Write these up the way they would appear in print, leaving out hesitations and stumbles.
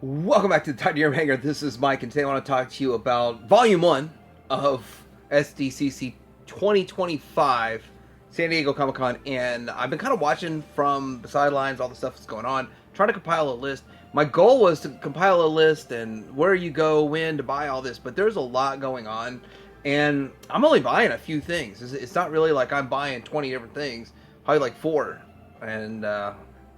Welcome back to the Tiny Arm Hanger. This is Mike, and today I want to talk to you about Volume 1 of Sdcc 2025 San Diego Comic-Con. And I've been kind of watching from the sidelines, all the stuff that's going on, trying to compile a list. My goal was to compile a list and where you go, when to buy all this, but there's a lot going on. And I'm only buying a few things. It's not really like I'm buying 20 different things, probably like 4. And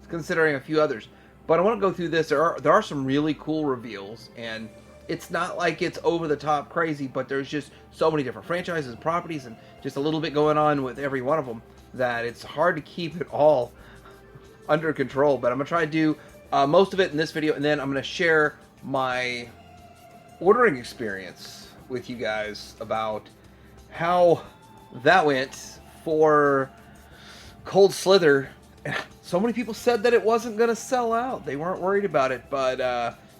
considering a few others. But I want to go through this. There are some really cool reveals, and it's not like it's over the top crazy, but there's just so many different franchises and properties and just a little bit going on with every one of them that it's hard to keep it all under control. But I'm going to try to do most of it in this video, and then I'm going to share my ordering experience with you guys about how that went for Cold Slither. So many people said that it wasn't going to sell out. They weren't worried about it, but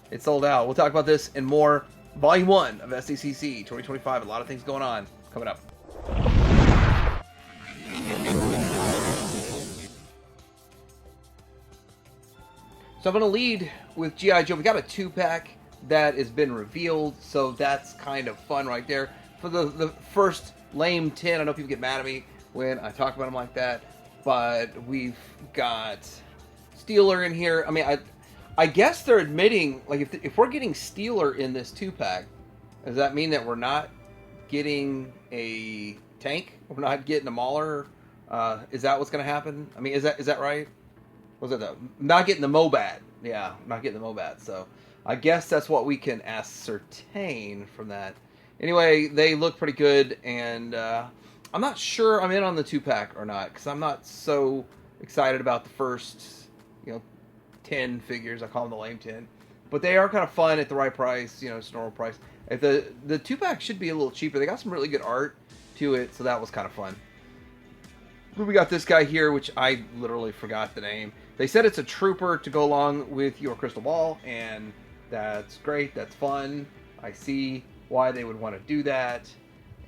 it sold out. We'll talk about this and more. Volume 1 of Sdcc 2025. A lot of things going on coming up. So I'm going to lead with G.I. Joe. We got a 2-pack that has been revealed, so that's kind of fun right there. For the first lame 10, I know people get mad at me when I talk about them like that. But we've got Steeler in here. I mean, I guess they're admitting, like, if we're getting Steeler in this 2-pack, does that mean that we're not getting a tank? We're not getting a Mauler? Is that what's going to happen? I mean, is that right? Was it not getting the Mobat? Yeah, not getting the Mobat. So I guess that's what we can ascertain from that. Anyway, they look pretty good, and I'm not sure I'm in on the 2-pack or not, because I'm not so excited about the first, 10 figures. I call them the lame 10. But they are kind of fun at the right price, it's normal price. If the 2-pack should be a little cheaper. They got some really good art to it, so that was kind of fun. But we got this guy here, which I literally forgot the name. They said it's a trooper to go along with your crystal ball, and that's great. That's fun. I see why they would want to do that.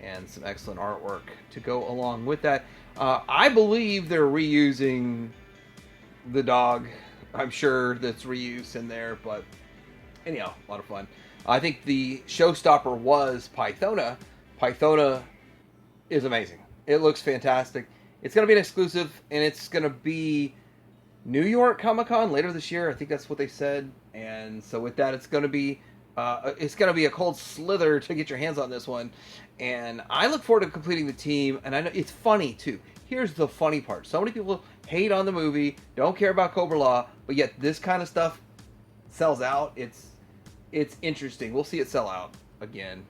And some excellent artwork to go along with that. I believe they're reusing the dog. I'm sure that's reuse in there, but anyhow, a lot of fun. I think the showstopper was Pythona. Pythona is amazing. It looks fantastic. It's going to be an exclusive, and it's going to be New York Comic-Con later this year. I think that's what they said. And so with that, it's going to be a Cold Slither to get your hands on this one. And I look forward to completing the team. And I know it's funny, too. Here's the funny part. So many people hate on the movie, don't care about Cobra Law, but yet this kind of stuff sells out. It's interesting. We'll see it sell out again.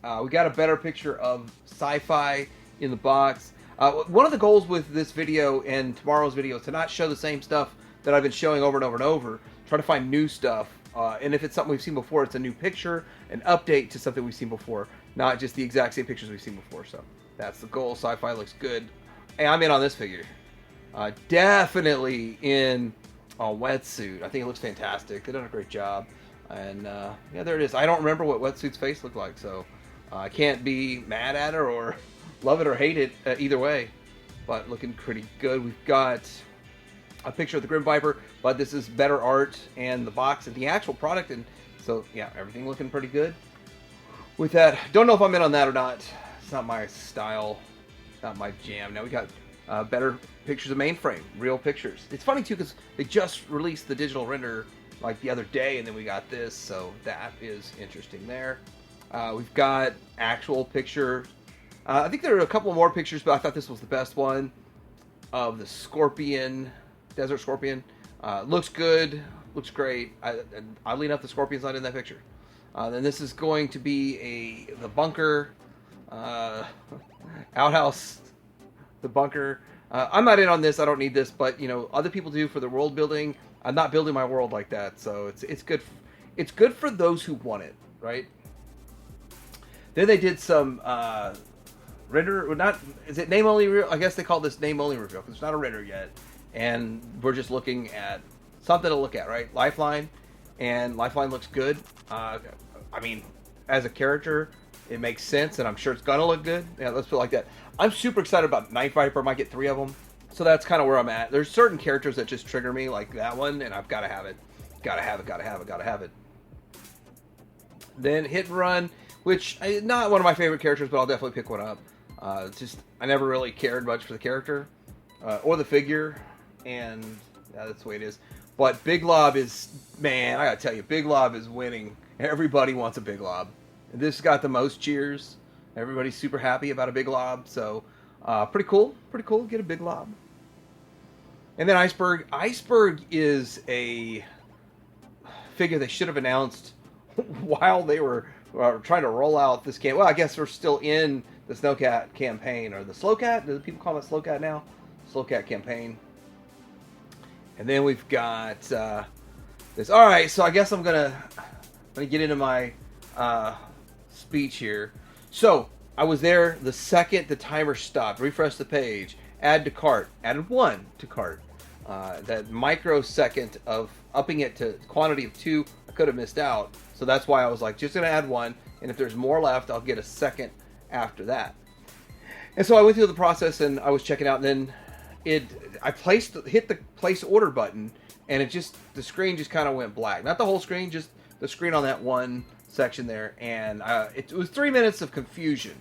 We got a better picture of sci-fi in the box. One of the goals with this video and tomorrow's video is to not show the same stuff that I've been showing over and over and over. Try to find new stuff. And if it's something we've seen before, it's a new picture, an update to something we've seen before, not just the exact same pictures we've seen before. So that's the goal. Sci-fi looks good. Hey, I'm in on this figure. Definitely in a wetsuit. I think it looks fantastic. They've done a great job. And yeah, there it is. I don't remember what wetsuit's face looked like, so I can't be mad at her or love it or hate it either way. But looking pretty good. We've got a picture of the Grim Viper, but this is better art and the box and the actual product, and so yeah, everything looking pretty good. With that, don't know if I'm in on that or not. It's not my style, not my jam. Now we got better pictures of Mainframe, real pictures. It's funny too because they just released the digital render like the other day, and then we got this, so that is interesting there. We've got actual picture. I think there are a couple more pictures, but I thought this was the best one of the Scorpion. Desert Scorpion. Looks good. Looks great. Oddly enough, the Scorpion's not in that picture. Then this is going to be the bunker. Outhouse. The bunker. I'm not in on this. I don't need this. But, other people do for the world building. I'm not building my world like that. So it's good. It's good for those who want it. Right? Then they did some render. Not, is it name only reveal? I guess they call this name only reveal because it's not a render yet. And we're just looking at something to look at, right? Lifeline, and Lifeline looks good. I mean, as a character, it makes sense, and I'm sure it's gonna look good. Yeah, let's put it like that. I'm super excited about Night Viper. I might get 3 of them, so that's kind of where I'm at. There's certain characters that just trigger me, like that one, and I've got to have it. Gotta have it, gotta have it, gotta have it. Then Hit and Run, which not one of my favorite characters, but I'll definitely pick one up. Just I never really cared much for the character or the figure, and that's the way it is. But Big Lob is, man, I gotta tell you, Big Lob is winning. Everybody wants a Big Lob. This got the most cheers. Everybody's super happy about a Big Lob, so pretty cool. Pretty cool. Get a Big Lob. And then Iceberg. Iceberg is a figure they should have announced while they were trying to roll out this campaign. Well, I guess we're still in the Snowcat campaign, or the Slowcat. Do people call it Slowcat now? Slowcat campaign. And then we've got this. All right, so I guess I'm gonna get into my speech here. So I was there the second the timer stopped. Refresh the page. Add to cart. Added 1 to cart. That microsecond of upping it to quantity of 2, I could have missed out. So that's why I was like, just gonna add 1, and if there's more left, I'll get a second after that. And so I went through the process, and I was checking out, and then I hit the place order button, and the screen just kind of went black. Not the whole screen, just the screen on that one section there, and it was 3 minutes of confusion.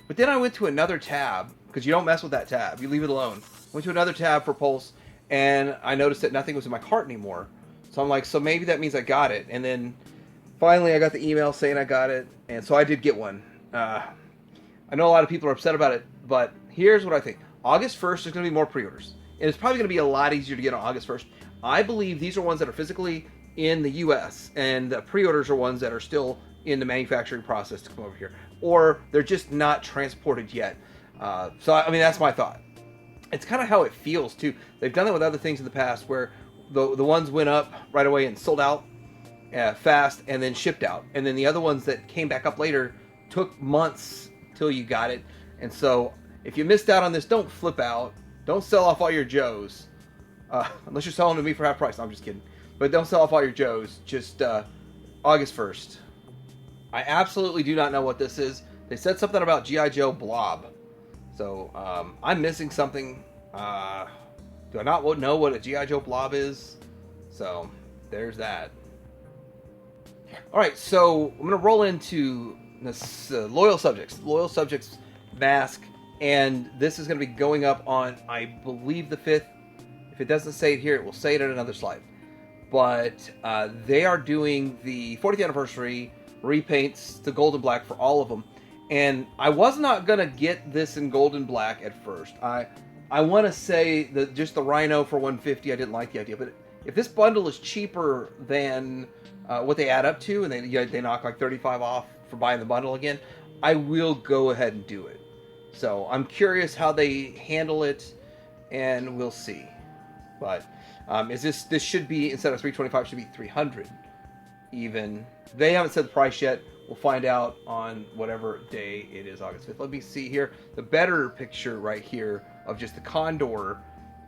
But then I went to another tab, because you don't mess with that tab, you leave it alone. Went to another tab for Pulse, and I noticed that nothing was in my cart anymore. So I'm like, so maybe that means I got it. And then finally I got the email saying I got it, and so I did get one. I know a lot of people are upset about it, but here's what I think. August 1st, there's going to be more pre-orders. And it's probably going to be a lot easier to get on August 1st. I believe these are ones that are physically in the U.S., and the pre-orders are ones that are still in the manufacturing process to come over here. Or they're just not transported yet. So, I mean, that's my thought. It's kind of how it feels, too. They've done that with other things in the past where the ones went up right away and sold out fast and then shipped out. And then the other ones that came back up later took months till you got it. And so if you missed out on this, don't flip out. Don't sell off all your Joes. Unless you're selling to me for half price. No, I'm just kidding. But don't sell off all your Joes. Just August 1st. I absolutely do not know what this is. They said something about G.I. Joe Blob. So I'm missing something. Do I not know what a G.I. Joe Blob is? So there's that. Alright, so I'm going to roll into this Loyal Subjects mask. And this is going to be going up on, I believe, the 5th. If it doesn't say it here, it will say it in another slide. But they are doing the 40th anniversary repaints to gold and black for all of them. And I was not going to get this in gold and black at first. I want to say that just the Rhino for $150, I didn't like the idea. But if this bundle is cheaper than what they add up to, and they knock like $35 off for buying the bundle again, I will go ahead and do it. So I'm curious how they handle it, and we'll see. But this should be, instead of $325, should be $300 even. They haven't said the price yet. We'll find out on whatever day it is, August 5th. Let me see here. The better picture right here of just the Condor.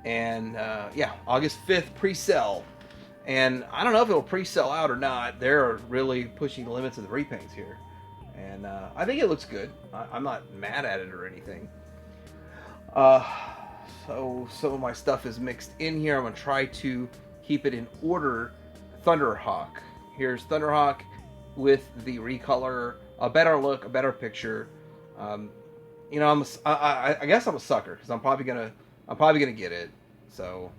And yeah, August 5th pre-sale. And I don't know if it'll pre-sell out or not. They're really pushing the limits of the repaints here. And I think it looks good. I'm not mad at it or anything. So some of my stuff is mixed in here. I'm going to try to keep it in order. Thunderhawk. Here's Thunderhawk with the recolor, a better look, a better picture. You know, I guess I'm a sucker because I'm probably gonna get it. So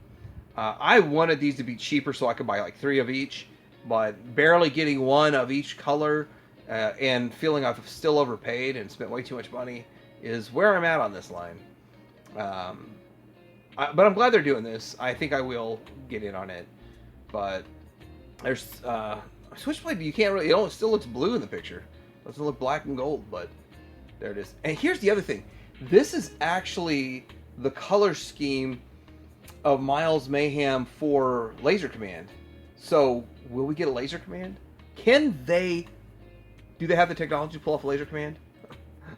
I wanted these to be cheaper so I could buy like 3 of each, but barely getting 1 of each color and feeling I've still overpaid and spent way too much money is where I'm at on this line. But I'm glad they're doing this. I think I will get in on it. But there's Switchblade. You can't really. It still looks blue in the picture. It doesn't look black and gold, but there it is. And here's the other thing. This is actually the color scheme of Miles Mayhem for Laser Command. So will we get a Laser Command? Do they have the technology to pull off a Laser Command?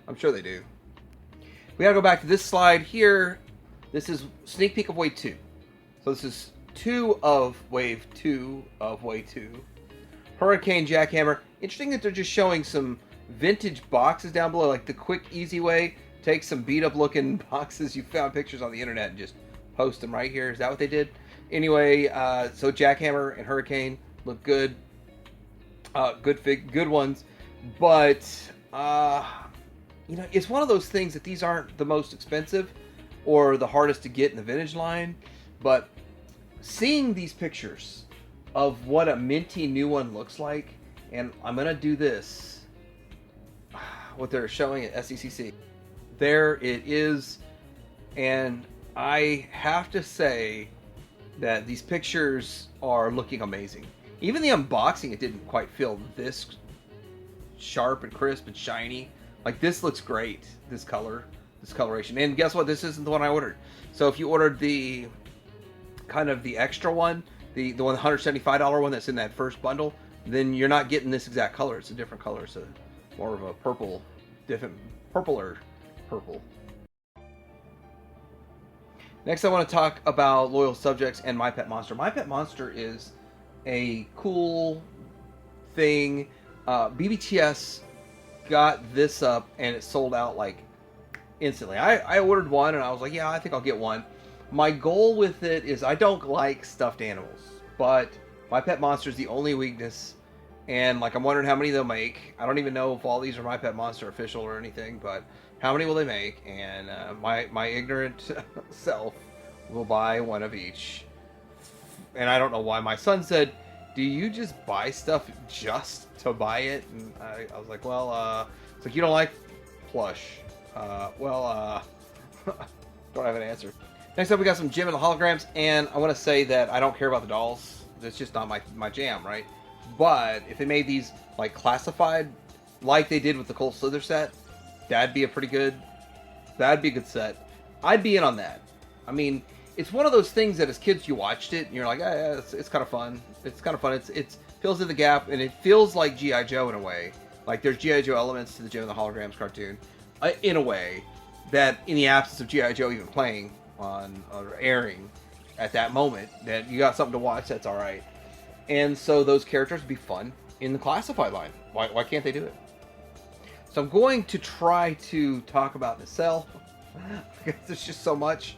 I'm sure they do. We gotta go back to this slide here. This is sneak peek of Wave 2. So this is 2 of Wave 2 of Wave 2. Hurricane Jackhammer. Interesting that they're just showing some vintage boxes down below, like the quick, easy way. Take some beat-up looking boxes you found pictures on the internet and just post them right here. Is that what they did? Anyway, so Jackhammer and Hurricane, look good. Good ones. But, you know, it's one of those things that these aren't the most expensive or the hardest to get in the vintage line. But seeing these pictures of what a minty new one looks like, and I'm going to do this, what they're showing at Sdcc. There it is. And I have to say that these pictures are looking amazing. Even the unboxing, it didn't quite feel this sharp and crisp and shiny. Like, this looks great, this color, this coloration. And guess what? This isn't the one I ordered. So if you ordered the kind of the extra one, the one $175 one that's in that first bundle, then you're not getting this exact color. It's a different color. It's more of a purple, different purpler purple. Next, I want to talk about Loyal Subjects and My Pet Monster. My Pet Monster is a cool thing. BBTS got this up and it sold out like instantly. I ordered one and I was like, yeah, I think I'll get one. My goal with it is I don't like stuffed animals, but My Pet Monster is the only weakness. And like, I'm wondering how many they'll make. I don't even know if all these are My Pet Monster official or anything, but how many will they make? And my ignorant self will buy one of each. And I don't know why. My son said, do you just buy stuff just to buy it? And I was like, well, it's like, you don't like plush. Don't have an answer. Next up, we got some Jem and the holograms. And I want to say that I don't care about the dolls. That's just not my jam, right? But if they made these like classified, like they did with the Cole Slither set, that'd be a good set. I'd be in on that. I mean, it's one of those things that as kids you watched it and you're like, yeah, it's kind of fun. It's kind of fun. It fills in the gap, and it feels like G.I. Joe in a way. Like there's G.I. Joe elements to the Jem and the Holograms cartoon, in a way that in the absence of G.I. Joe even playing on or airing at that moment, that you got something to watch that's all right. And so those characters would be fun in the classified line. Why can't they do it? So I'm going to try to talk about Nacelle because there's just so much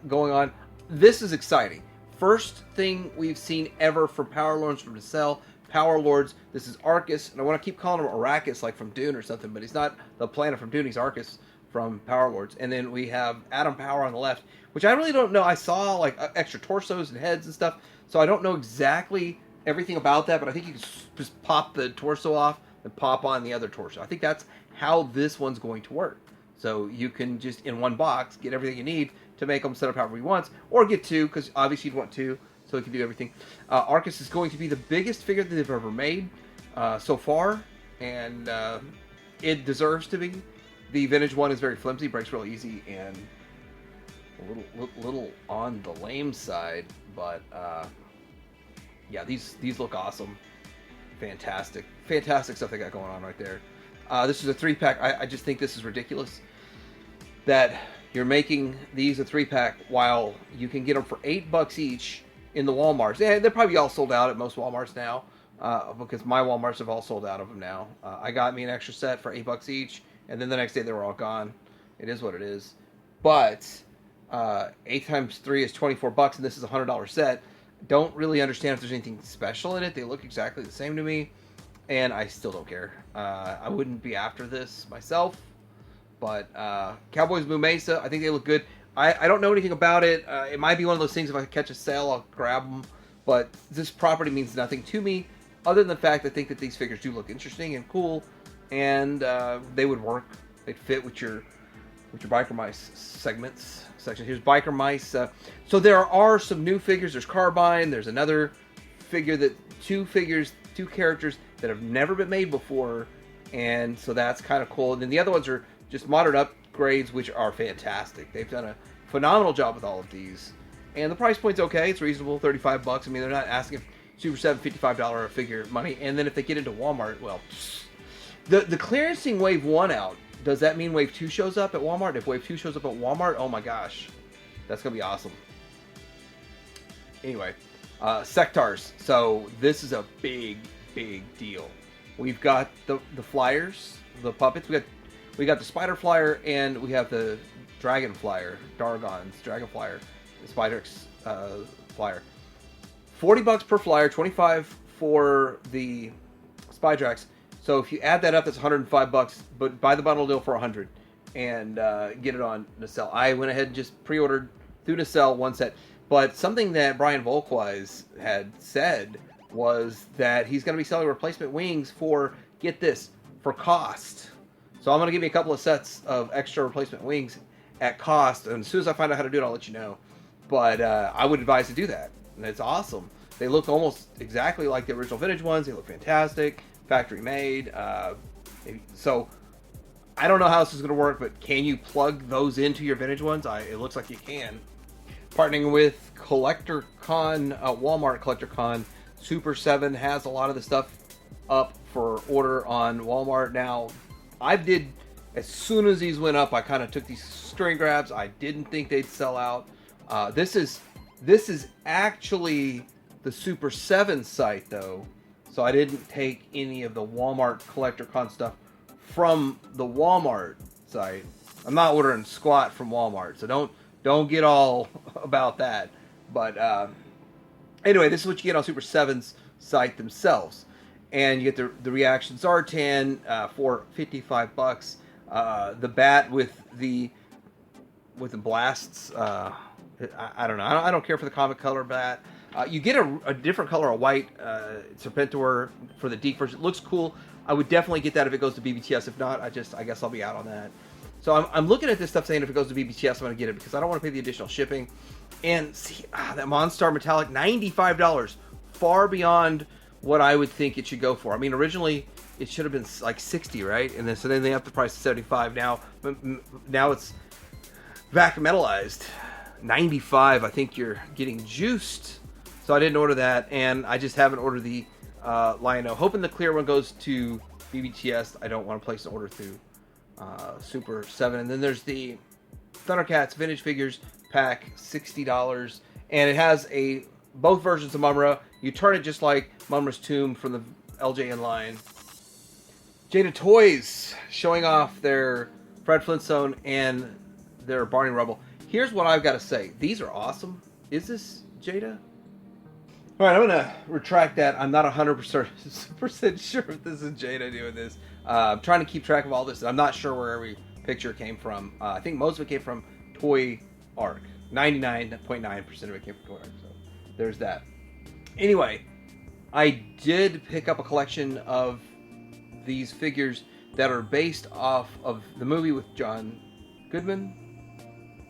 going on. This is exciting. First thing we've seen ever from Power Lords from Nacelle. Power Lords. This is Arcus, and I want to keep calling him Arrakis like from Dune or something, but he's not the planet from Dune. He's Arcus from Power Lords. And then we have Atom Power on the left, which I really don't know. I saw like extra torsos and heads and stuff, so I don't know exactly everything about that, but I think you can just pop the torso off and pop on the other torso. I think that's how this one's going to work. So you can just, in one box, get everything you need to make them set up however you want, or get two, because obviously you'd want two, so you can do everything. Arcus is going to be the biggest figure that they've ever made so far, and it deserves to be. The vintage one is very flimsy, breaks real easy, and a little on the lame side, but yeah, these look awesome. Fantastic stuff they got going on right there. This is a 3-pack. I just think this is ridiculous that you're making these a 3-pack while you can get them for $8 each in the Walmarts. Yeah, they're probably all sold out at most Walmarts now, because my Walmarts have all sold out of them now. I got me an extra set for $8 each, and then the next day they were all gone. It is what it is. But 8 times 3 is $24, and this is a $100 set. Don't really understand if there's anything special in it. They look exactly the same to me, and I still don't care. I wouldn't be after this myself, but Cowboys Moo Mesa, I think they look good. I don't know anything about it. It might be one of those things, if I catch a sale, I'll grab them, but this property means nothing to me, other than the fact I think that these figures do look interesting and cool, and they would work. They'd fit with your Biker Mice section. Here's Biker Mice. So there are some new figures. There's Carbine. There's another figure two characters that have never been made before, and so that's kind of cool. And then the other ones are just modern upgrades, which are fantastic. They've done a phenomenal job with all of these, and the price point's okay. It's reasonable, $35. I mean, they're not asking Super 7 $55 a figure money. And then if they get into Walmart, well, the clearancing Wave 1 out. Does that mean Wave 2 shows up at Walmart? If Wave 2 shows up at Walmart, oh my gosh. That's going to be awesome. Anyway, Sectaurs. So this is a big deal. We've got the flyers, the puppets. We got the Spider Flyer, and we have the Dragon Flyer, Dargon's Dragon Flyer, the Spider Flyer. $40 per flyer, 25 for the Spy Tracks. So if you add that up, that's $105. But buy the bundle deal for $100 and get it on Nacelle. I went ahead and just pre-ordered through Nacelle one set. But something that Brian Volkweiss had said was that he's going to be selling replacement wings for, get this, for cost. So I'm going to give you a couple of sets of extra replacement wings at cost. And as soon as I find out how to do it, I'll let you know. But I would advise to do that. And it's awesome. They look almost exactly like the original vintage ones. They look fantastic. Factory made. So I don't know how this is going to work, but can you plug those into your vintage ones? It looks like you can. Partnering with Collector Con, Walmart Collector Con, Super 7 has a lot of the stuff up for order on Walmart now. As soon as these went up, I kind of took these string grabs. I didn't think they'd sell out. This is actually the Super 7 site, though. So I didn't take any of the Walmart Collector Con stuff from the Walmart site. I'm not ordering squat from Walmart, so don't get all about that. But anyway, this is what you get on Super 7's site themselves. And you get the Reaction Zartan for $55. The bat with the blasts. I don't know. I don't care for the comic color bat. You get a different color, a white Serpentor for the Deke version. It looks cool. I would definitely get that if it goes to BBTS. If not, I guess I'll be out on that. So I'm looking at this stuff saying if it goes to BBTS, I'm going to get it because I don't want to pay the additional shipping. And see, that Monstar Metallic, $95, far beyond what I would think it should go for. I mean, originally it should have been like $60, right? And then they upped the price to $75. Now it's vacuum metalized. $95. I think you're getting juiced. So I didn't order that, and I just haven't ordered the Lion-O. Hoping the clear one goes to BBTS. I don't want to place an order through Super 7. And then there's the Thundercats Vintage Figures pack, $60. And it has both versions of Mumm-Ra. You turn it just like Mumm-Ra's tomb from the LJN line. Jada Toys showing off their Fred Flintstone and their Barney Rubble. Here's what I've got to say. These are awesome. Is this Jada? All right, I'm going to retract that. I'm not 100% sure if this is Jada doing this. I'm trying to keep track of all this. I'm not sure where every picture came from. I think most of it came from Toy Arc. 99.9% of it came from Toy Arc. So there's that. Anyway, I did pick up a collection of these figures that are based off of the movie with John Goodman.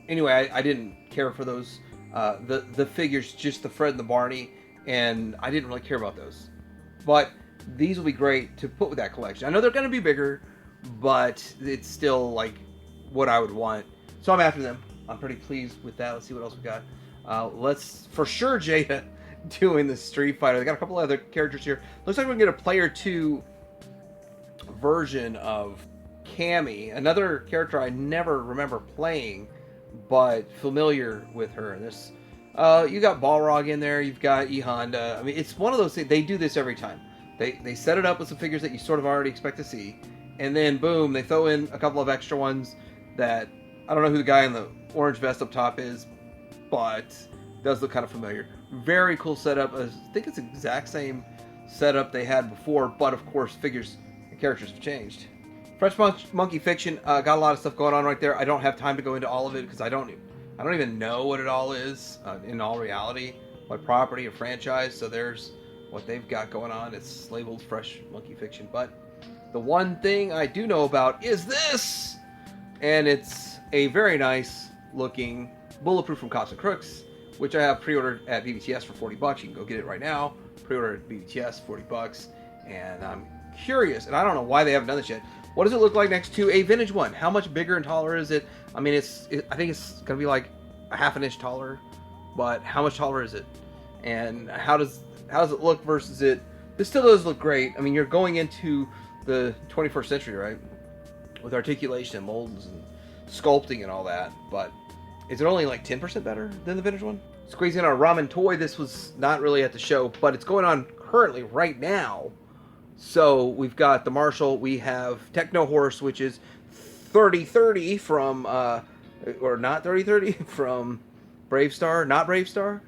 Anyway, I didn't care for those. The figures, just the Fred and the Barney, and I didn't really care about those. But these will be great to put with that collection. I know they're going to be bigger, but it's still like what I would want. So I'm after them. I'm pretty pleased with that. Let's see what else we got. Let's, for sure, Jada doing the Street Fighter. They got a couple other characters here. Looks like we're going to get a Player 2 version of Cammy, another character I never remember playing, but familiar with her. And this, you got Balrog in there. You've got E Honda. I mean, it's one of those things. They do this every time. They set it up with some figures that you sort of already expect to see, and then boom, they throw in a couple of extra ones that I don't know who the guy in the orange vest up top is, but it does look kind of familiar. Very cool setup. I think it's the exact same setup they had before, but of course, figures and characters have changed. Fresh Monkey Fiction got a lot of stuff going on right there. I don't have time to go into all of it because I don't even know what it all is in all reality, what property or franchise. So there's what they've got going on. It's labeled Fresh Monkey Fiction, but the one thing I do know about is this, and it's a very nice looking Bulletproof from Cops and Crooks, which I have pre-ordered at BBTS for $40. You can go get it right now. Pre-order at BBTS, $40, and I'm curious, and I don't know why they haven't done this yet. What does it look like next to a vintage one? How much bigger and taller is it? I mean, I think it's going to be like a half an inch taller, but how much taller is it? And how does it look versus it? This still does look great. I mean, you're going into the 21st century, right? With articulation and molds and sculpting and all that, but is it only like 10% better than the vintage one? Squeezing on a Ramen Toy. This was not really at the show, but it's going on currently right now. So we've got the Marshall, we have Techno Horse, which is 3030 from, or not 3030, from Brave Star, not Brave Star.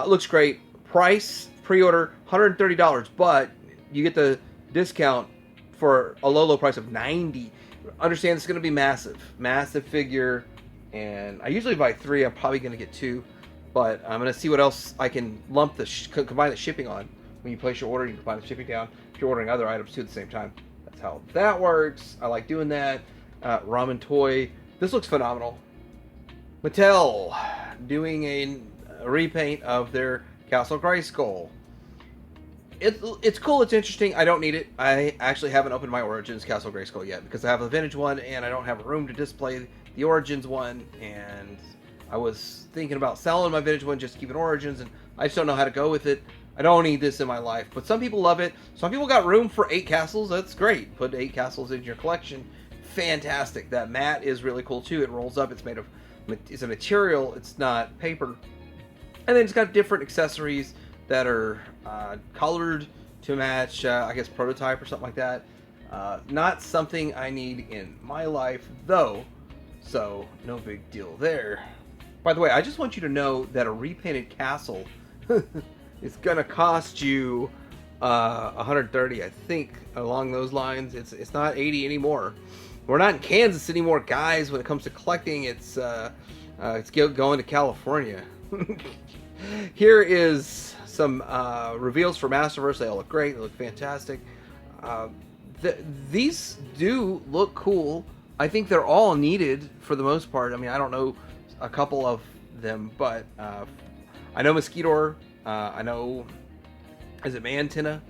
Looks great. Price, pre-order, $130, but you get the discount for a low price of $90. Understand it's going to be massive figure, and I usually buy 3. I'm probably going to get 2, but I'm going to see what else I can lump combine the shipping on. When you place your order, you can combine the shipping down if you're ordering other items too at the same time. That's how that works. I like doing that. Ramen Toy. This looks phenomenal. Mattel doing a repaint of their Castle Grayskull. It's cool. It's interesting. I don't need it. I actually haven't opened my Origins Castle Grayskull yet because I have a vintage one and I don't have room to display the Origins one. And I was thinking about selling my vintage one, just keeping Origins, and I just don't know how to go with it. I don't need this in my life, but some people love it. Some people got room for 8 castles. That's great. Put 8 castles in your collection. Fantastic. That mat is really cool too. It rolls up. It's made of, it's a material. It's not paper. And then it's got different accessories that are colored to match, I guess, prototype or something like that. Not something I need in my life, though, so no big deal there. By the way, I just want you to know that a repainted castle is going to cost you $130, I think, along those lines. It's not $80 anymore. We're not in Kansas anymore, guys. When it comes to collecting, it's going to California. Here is some reveals for Masterverse. They all look great. They look fantastic. These do look cool. I think they're all needed for the most part. I mean, I don't know a couple of them, but I know Mosquitor. I know, is it Mantenna?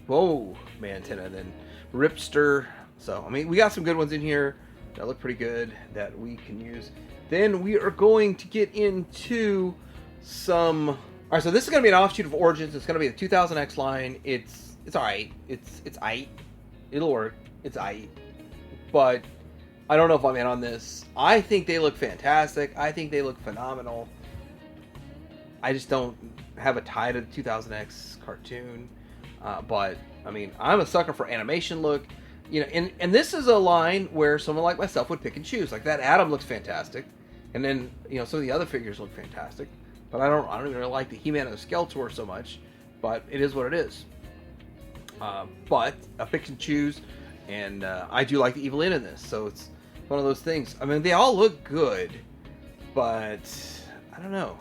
Whoa, Mantenna. Then Ripster. So, I mean, we got some good ones in here that look pretty good that we can use. Then we are going to get into some... All right, so this is going to be an offshoot of Origins. It's going to be the 2000X line. It's all right. It's aight. It'll work. It's aight. But I don't know if I'm in on this. I think they look fantastic. I think they look phenomenal. I just don't have a tie to the 2000X cartoon. But, I mean, I'm a sucker for animation look. You know, and this is a line where someone like myself would pick and choose. Like that Adam looks fantastic. And then, you know, some of the other figures look fantastic. But I don't even really like the He-Man and the Skeletor so much. But it is what it is. But I pick and choose. And I do like the Evil in this. So it's one of those things. I mean, they all look good. But I don't know.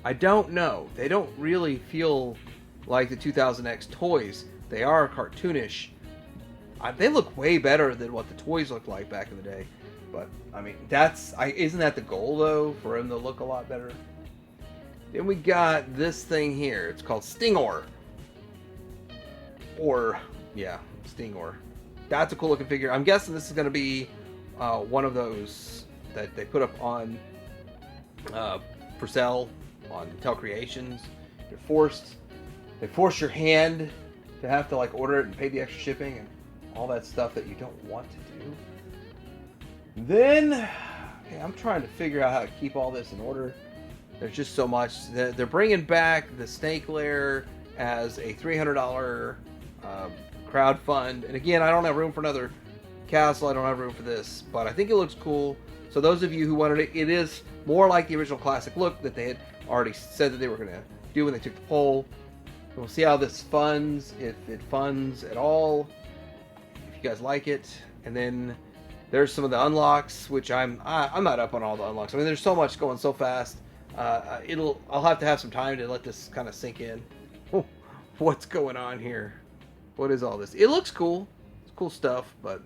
I don't know. They don't really feel like the 2000X toys. They are cartoonish. They look way better than what the toys looked like back in the day. But, I mean, isn't that the goal, though? For them to look a lot better? Then we got this thing here. It's called Stingor. Stingor. That's a cool looking figure. I'm guessing this is going to be one of those that they put up on for sale on Mattel Creations. They force your hand to have to like order it and pay the extra shipping and all that stuff that you don't want to do. Then, okay, I'm trying to figure out how to keep all this in order. There's just so much. They're bringing back the Snake Lair as a $300 crowd fund. And again, I don't have room for another castle. I don't have room for this. But I think it looks cool. So those of you who wanted it, it is more like the original classic look that they had already said that they were going to do when they took the poll. We'll see how this funds, if it funds at all. If you guys like it. And then there's some of the unlocks, which I'm not up on all the unlocks. I mean, there's so much going so fast. I'll have to have some time to let this kind of sink in. Oh, what's going on here? What is all this? It looks cool. It's cool stuff, but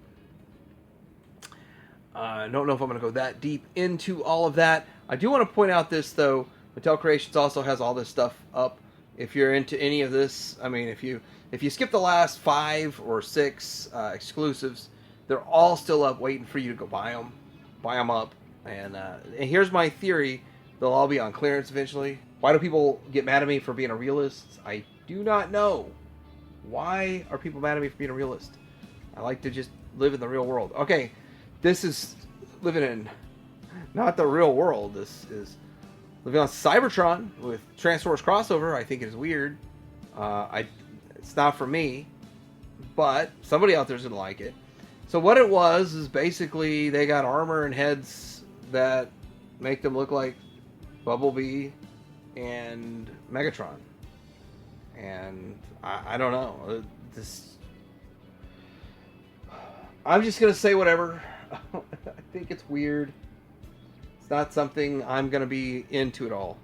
I don't know if I'm going to go that deep into all of that. I do want to point out this, though. Mattel Creations also has all this stuff up. If you're into any of this, I mean, if you skip the last 5 or 6 exclusives, they're all still up waiting for you to go buy them up. And here's my theory. They'll all be on clearance eventually. Why do people get mad at me for being a realist? I do not know. Why are people mad at me for being a realist? I like to just live in the real world. Okay, this is living in not the real world. This is living on Cybertron with Transformers crossover. I think it is weird. It's not for me, but somebody out there's gonna like it. So what it was is basically they got armor and heads that make them look like Bumblebee and Megatron. And I don't know. I'm just going to say whatever. I think it's weird. It's not something I'm going to be into at all.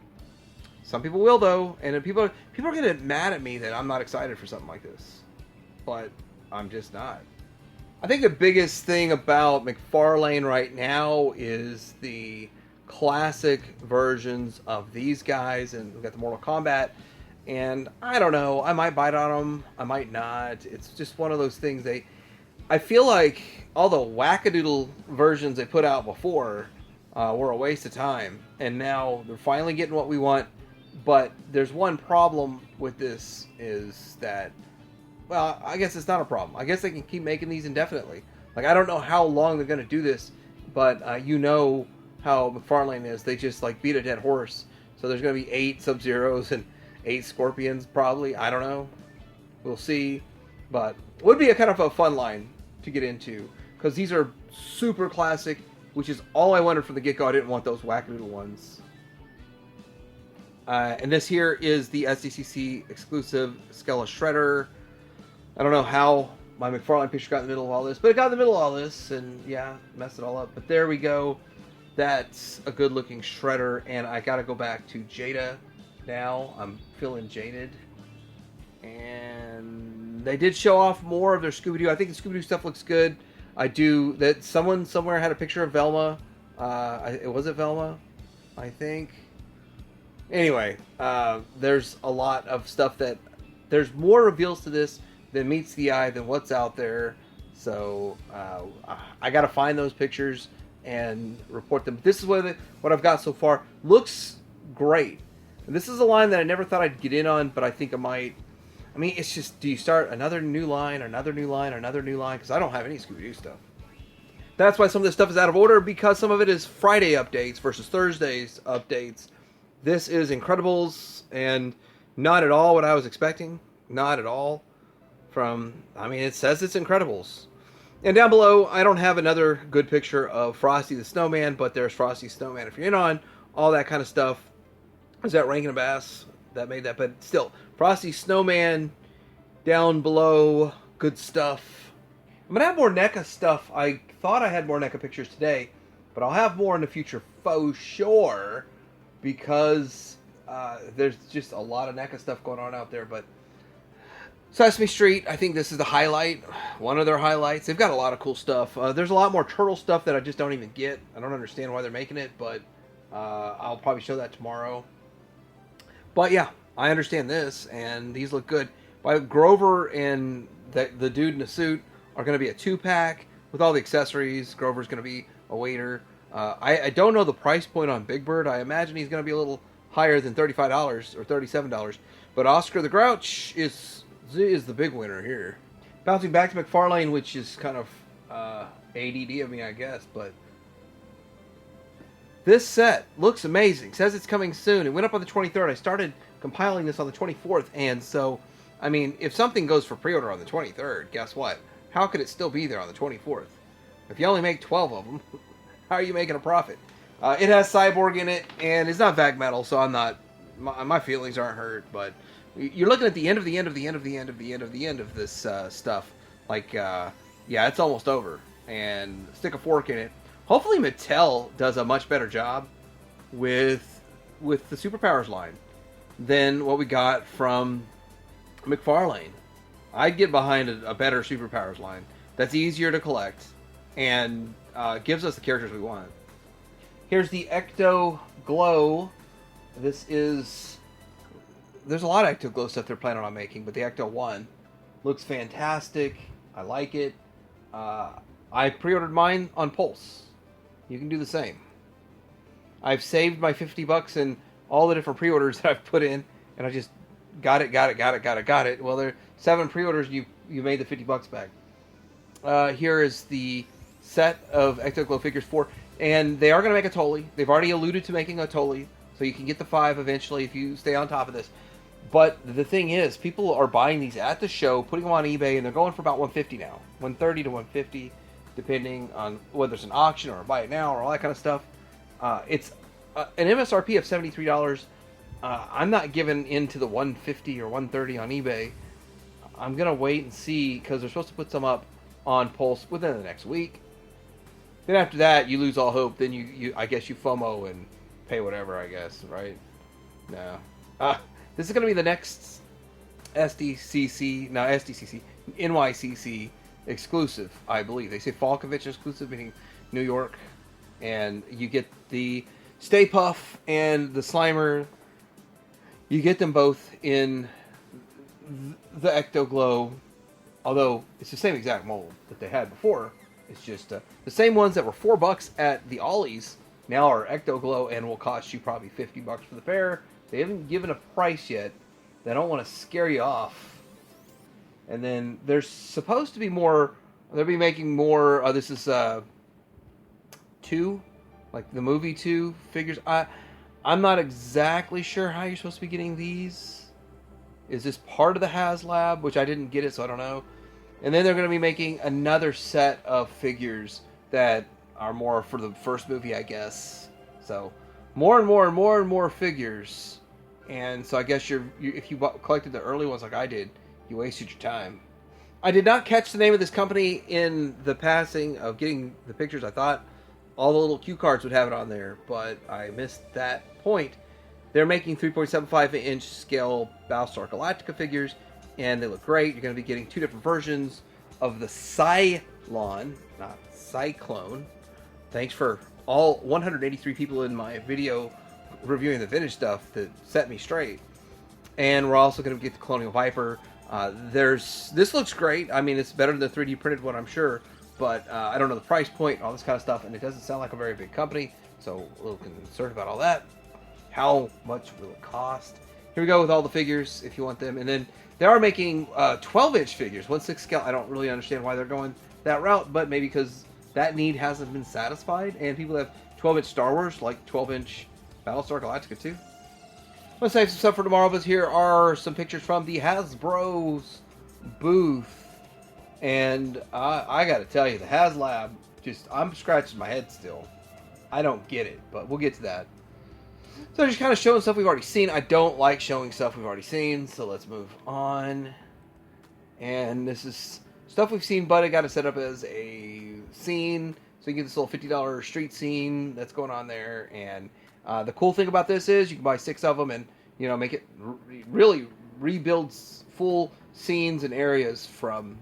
Some people will, though. And people are going to get mad at me that I'm not excited for something like this. But I'm just not. I think the biggest thing about McFarlane right now is the classic versions of these guys. And we've got the Mortal Kombat. And I don't know. I might bite on them. I might not. It's just one of those things. I feel like all the wackadoodle versions they put out before were a waste of time. And now they're finally getting what we want. But there's one problem with this is that, well, I guess it's not a problem. I guess they can keep making these indefinitely. Like, I don't know how long they're going to do this. But you know how McFarlane is. They just, like, beat a dead horse. So there's going to be 8 Sub-Zeros and 8 Scorpions, probably. I don't know. We'll see. But it would be a kind of a fun line to get into. Because these are super classic, which is all I wanted from the get-go. I didn't want those wackadoodle ones. And this here is the Sdcc exclusive Skella Shredder. I don't know how my McFarlane picture got in the middle of all this. But it got in the middle of all this. And yeah, messed it all up. But there we go. That's a good-looking Shredder. And I got to go back to Jada. Now I'm feeling jaded, and they did show off more of their Scooby-Doo. I think the Scooby-Doo stuff looks good. I do. That someone somewhere had a picture of Velma. Was it Velma? I think. Anyway, there's a lot of stuff that there's more reveals to this than meets the eye than what's out there. So I got to find those pictures and report them. This is what I've got so far. Looks great. This is a line that I never thought I'd get in on, but I think I might. I mean, it's just, do you start another new line, another new line, another new line? Because I don't have any Scooby-Doo stuff. That's why some of this stuff is out of order, because some of it is Friday updates versus Thursday's updates. This is Incredibles, and not at all what I was expecting. Not at all. It says it's Incredibles. And down below, I don't have another good picture of Frosty the Snowman, but there's Frosty Snowman if you're in on all that kind of stuff. Is that Rankin and Bass that made that? But still, Frosty Snowman down below. Good stuff. I'm going to have more NECA stuff. I thought I had more NECA pictures today, but I'll have more in the future for sure, because there's just a lot of NECA stuff going on out there. But Sesame Street, I think this is the highlight. One of their highlights. They've got a lot of cool stuff. There's a lot more turtle stuff that I just don't even get. I don't understand why they're making it, but I'll probably show that tomorrow. But yeah, I understand this, and these look good. But Grover and the dude in the suit are going to be a 2-pack with all the accessories. Grover's going to be a waiter. I don't know the price point on Big Bird. I imagine he's going to be a little higher than $35 or $37. But Oscar the Grouch is the big winner here. Bouncing back to McFarlane, which is kind of ADD of me, I guess, but this set looks amazing. Says it's coming soon. It went up on the 23rd. I started compiling this on the 24th. And so, I mean, if something goes for pre-order on the 23rd, guess what? How could it still be there on the 24th? If you only make 12 of them, how are you making a profit? It has Cyborg in it, and it's not Vag Metal, so I'm not... My feelings aren't hurt, but you're looking at the end of the end of the end of the end of the end of the end of this stuff. Like, yeah, it's almost over. And stick a fork in it. Hopefully Mattel does a much better job with the Superpowers line than what we got from McFarlane. I'd get behind a better Superpowers line that's easier to collect and gives us the characters we want. Here's the Ecto-Glow. There's a lot of Ecto-Glow stuff they're planning on making, but the Ecto-1 looks fantastic. I like it. I pre-ordered mine on Pulse. You can do the same. I've saved my $50 in all the different pre-orders that I've put in, and I just got it. Well, there are 7 pre-orders, and you made the $50 back. Here is the set of Ecto-Glow figures 4, and they are going to make a Tolly. They've already alluded to making a Tolly, so you can get the 5 eventually if you stay on top of this. But the thing is, people are buying these at the show, putting them on eBay, and they're going for about $150 now. $130 to $150, depending on whether it's an auction or a buy it now or all that kind of stuff. It's an MSRP of $73. I'm not giving into the 150 or 130 on eBay. I'm gonna wait and see because they're supposed to put some up on Pulse within the next week. Then after that, you lose all hope. Then you I guess you FOMO and pay whatever. I guess, right? No. This is gonna be the next SDCC, NYCC exclusive, I believe. They say Fall Convention exclusive, meaning New York, and you get the Stay Puff and the Slimer. You get them both in the Ecto-Glow, although it's the same exact mold that they had before. It's just the same ones that were $4 at the Ollie's now are Ecto-Glow and will cost you probably $50 for the pair. They haven't given a price yet. They don't want to scare you off. And then there's supposed to be more. They'll be making more. This is 2, like the movie 2 figures. I'm not exactly sure how you're supposed to be getting these. Is this part of the HasLab, which I didn't get it, so I don't know. And then they're going to be making another set of figures that are more for the first movie, I guess. So more and more and more and more figures. And so I guess if you collected the early ones like I did, you wasted your time. I did not catch the name of this company in the passing of getting the pictures. I thought all the little cue cards would have it on there, but I missed that point. They're making 3.75-inch scale Battlestar Galactica figures, and they look great. You're going to be getting 2 different versions of the Cylon, not Cyclone. Thanks for all 183 people in my video reviewing the vintage stuff that set me straight. And we're also going to get the Colonial Viper. This looks great. I mean, it's better than the 3D printed one, I'm sure. But I don't know the price point, all this kind of stuff, and it doesn't sound like a very big company, so a little concerned about all that. How much will it cost? Here we go with all the figures, if you want them. And then they are making 12-inch figures, 1/6 scale. I don't really understand why they're going that route, but maybe because that need hasn't been satisfied, and people have 12-inch Star Wars, like 12-inch Battlestar Galactica too. Let's save some stuff for tomorrow, but here are some pictures from the Hasbro's booth. And I got to tell you, the HasLab, I'm scratching my head still. I don't get it, but we'll get to that. So just kind of showing stuff we've already seen. I don't like showing stuff we've already seen, so let's move on. And this is stuff we've seen, but I got to set up as a scene. So you get this little $50 street scene that's going on there. And the cool thing about this is you can buy 6 of them and, make it really rebuild full scenes and areas from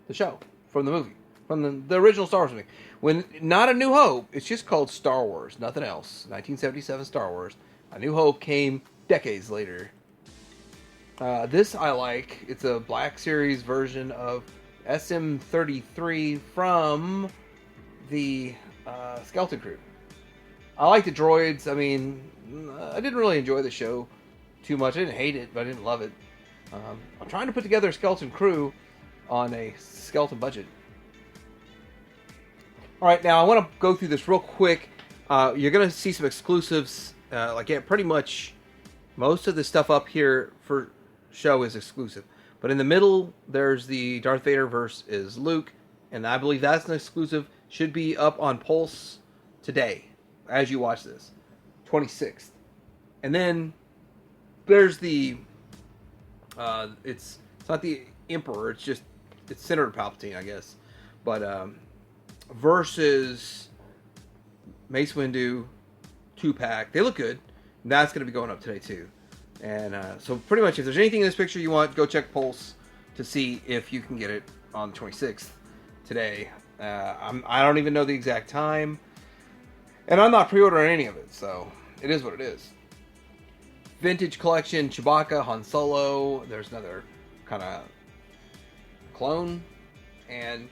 the show, from the movie, from the original Star Wars movie. When not A New Hope, it's just called Star Wars, nothing else. 1977 Star Wars. A New Hope came decades later. This I like. It's a Black Series version of SM-33 from the Skeleton Crew. I like the droids. I mean, I didn't really enjoy the show too much. I didn't hate it, but I didn't love it. I'm trying to put together a Skeleton Crew on a skeleton budget. Alright, now I want to go through this real quick. You're going to see some exclusives. Pretty much most of the stuff up here for show is exclusive. But in the middle, there's the Darth Vader versus Luke. And I believe that's an exclusive. Should be up on Pulse today, as you watch this. 26th. And then there's the... it's not the Emperor, it's Senator Palpatine, I guess. But, versus Mace Windu 2-pack. They look good. That's going to be going up today, too. And, so pretty much, if there's anything in this picture you want, go check Pulse to see if you can get it on the 26th today. I don't even know the exact time. And I'm not pre-ordering any of it, so it is what it is. Vintage collection, Chewbacca, Han Solo. There's another kind of clone, and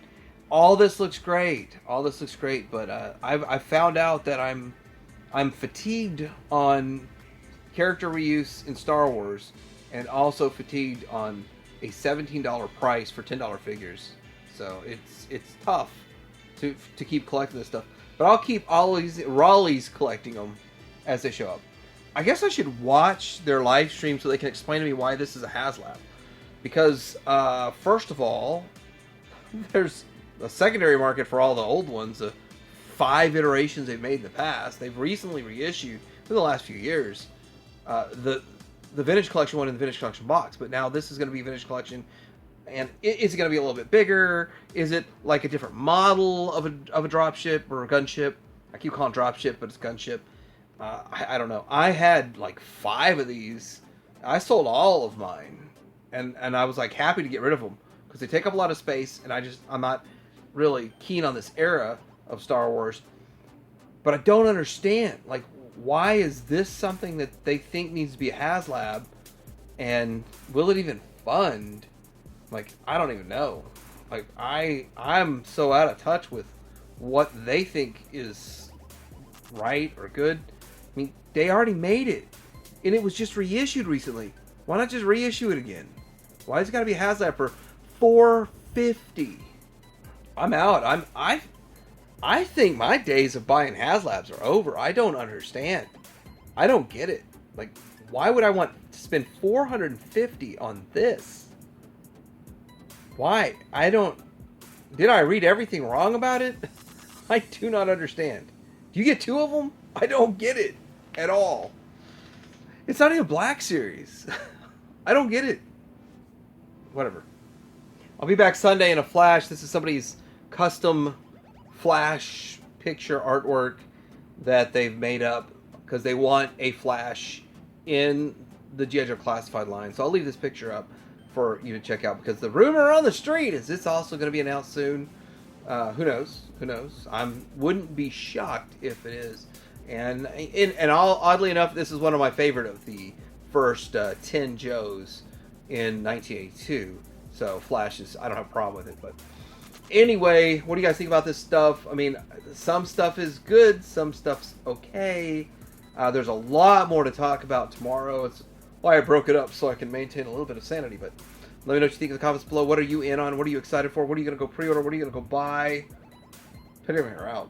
all this looks great. But I found out that I'm fatigued on character reuse in Star Wars, and also fatigued on a $17 price for $10 figures. So it's tough to keep collecting this stuff. But I'll keep Raleigh's collecting them as they show up. I guess I should watch their live stream so they can explain to me why this is a HasLab. Because, first of all, there's a secondary market for all the old ones, the 5 iterations they've made in the past. They've recently reissued, in the last few years, the Vintage Collection one in the Vintage Collection box, but now this is going to be Vintage Collection. And is it going to be a little bit bigger? Is it like a different model of a dropship or a gunship? I keep calling it dropship, but it's gunship. I don't know. I had like 5 of these. I sold all of mine, and I was like happy to get rid of them because they take up a lot of space, and I'm not really keen on this era of Star Wars. But I don't understand, like, why is this something that they think needs to be a HasLab, and will it even fund? Like, I don't even know. Like, I'm so out of touch with what they think is right or good. I mean, they already made it, and it was just reissued recently. Why not just reissue it again? Why has it got to be a HasLab for $450? I'm out. I think my days of buying HasLabs are over. I don't understand. I don't get it. Like, why would I want to spend $450 on this? Why? Did I read everything wrong about it? I do not understand. Do you get 2 of them? I don't get it at all. It's not even Black Series. I don't get it. Whatever. I'll be back Sunday in a flash. This is somebody's custom flash picture artwork that they've made up because they want a flash in the G.I. Joe Classified line. So I'll leave this picture up for you to check out, because the rumor on the street is this also going to be announced soon. Who knows? Who knows? I wouldn't be shocked if it is. And oddly enough, this is one of my favorite of the first 10 Joes in 1982. So Flash is, I don't have a problem with it. But anyway, what do you guys think about this stuff? I mean, some stuff is good, some stuff's okay. There's a lot more to talk about tomorrow. It's why I broke it up, so I can maintain a little bit of sanity. But let me know what you think in the comments below. What are you in on? What are you excited for? What are you going to go pre-order? What are you going to go buy? Put your hair out.